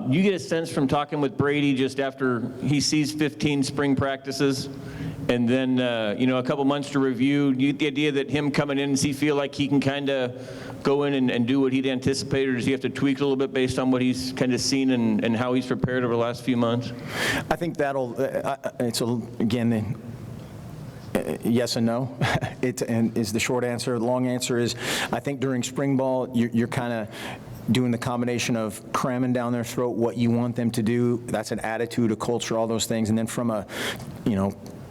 You get a sense from talking with Brady just after he sees 15 spring practices and then, a couple months to review, you get the idea that him coming in, does he feel like he can kind of go in and do what he'd anticipated, or does he have to tweak a little bit based on what he's kind of seen and how he's prepared over the last few months? I think that'll, again, yes and no. And is the short answer. The long answer is, I think during spring ball, you're kind of doing the combination of cramming down their throat what you want them to do. That's an attitude, a culture, all those things. And then from a,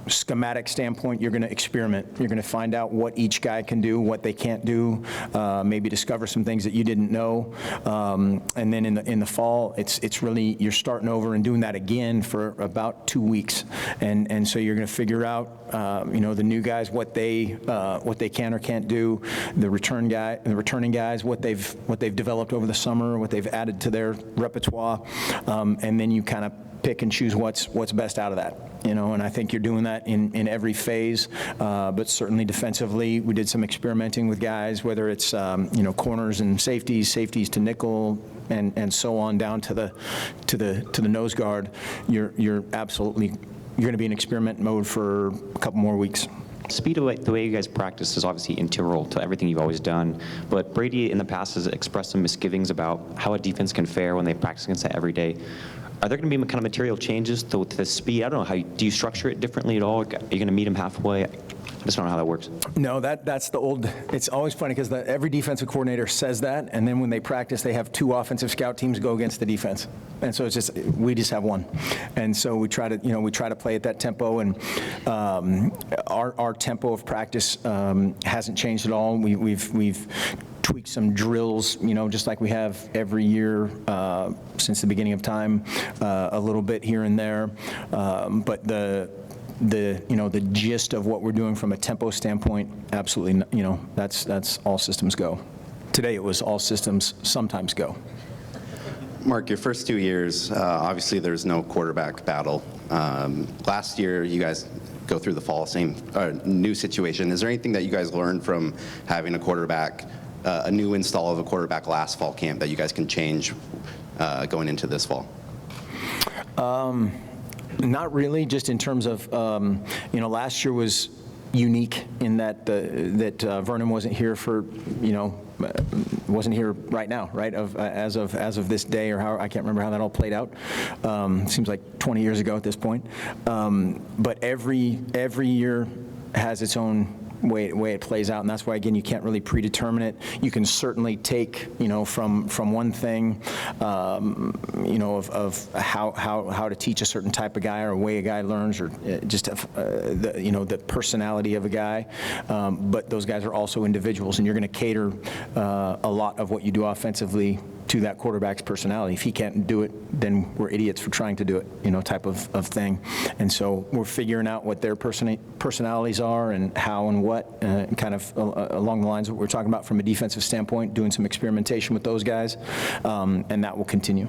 schematic standpoint, you're going to experiment. You're going to find out what each guy can do, what they can't do, maybe discover some things that you didn't know. And then in the fall, it's really, you're starting over and doing that again for about 2 weeks. And so you're going to figure out, the new guys, what they can or can't do, the returning guys, what they've developed over the summer, what they've added to their repertoire, and then you kind of pick and choose what's best out of that, and I think you're doing that in every phase, but certainly defensively, we did some experimenting with guys, whether it's, corners and safeties to nickel, and so on down to the nose guard. You're absolutely, you're going to be in experiment mode for a couple more weeks. Speed, the way you guys practice is obviously integral to everything you've always done, but Brady in the past has expressed some misgivings about how a defense can fare when they practice against that every day. Are there going to be kind of material changes to the speed? I don't know, do you structure it differently at all? Are you going to meet them halfway? I just don't know how that works. No, that's the old, it's always funny because every defensive coordinator says that, and then when they practice, they have 2 offensive scout teams go against the defense. And so we just have one. And so we try to play at that tempo, and our tempo of practice hasn't changed at all. We've tweak some drills, just like we have every year since the beginning of time, a little bit here and there. But the gist of what we're doing from a tempo standpoint, absolutely, that's all systems go. Today it was all systems sometimes go. Mark, your first 2 years, obviously there's no quarterback battle. Last year, you guys go through the fall, same new situation. Is there anything that you guys learned from having a new install of a quarterback last fall camp that you guys can change going into this fall? Not really, just in terms of, last year was unique in that Vernon wasn't here wasn't here right now, right? As of this day, or how, I can't remember how that all played out. Seems like 20 years ago at this point. But every year has its own way it plays out, and that's why, again, you can't really predetermine it. You can certainly take, from one thing, of how to teach a certain type of guy, or a way a guy learns, or just the personality of a guy. But those guys are also individuals, and you're going to cater a lot of what you do offensively to that quarterback's personality. If he can't do it, then we're idiots for trying to do it, type of thing. And so we're figuring out what their personalities are and how and what, kind of along the lines of what we're talking about from a defensive standpoint, doing some experimentation with those guys, and that will continue.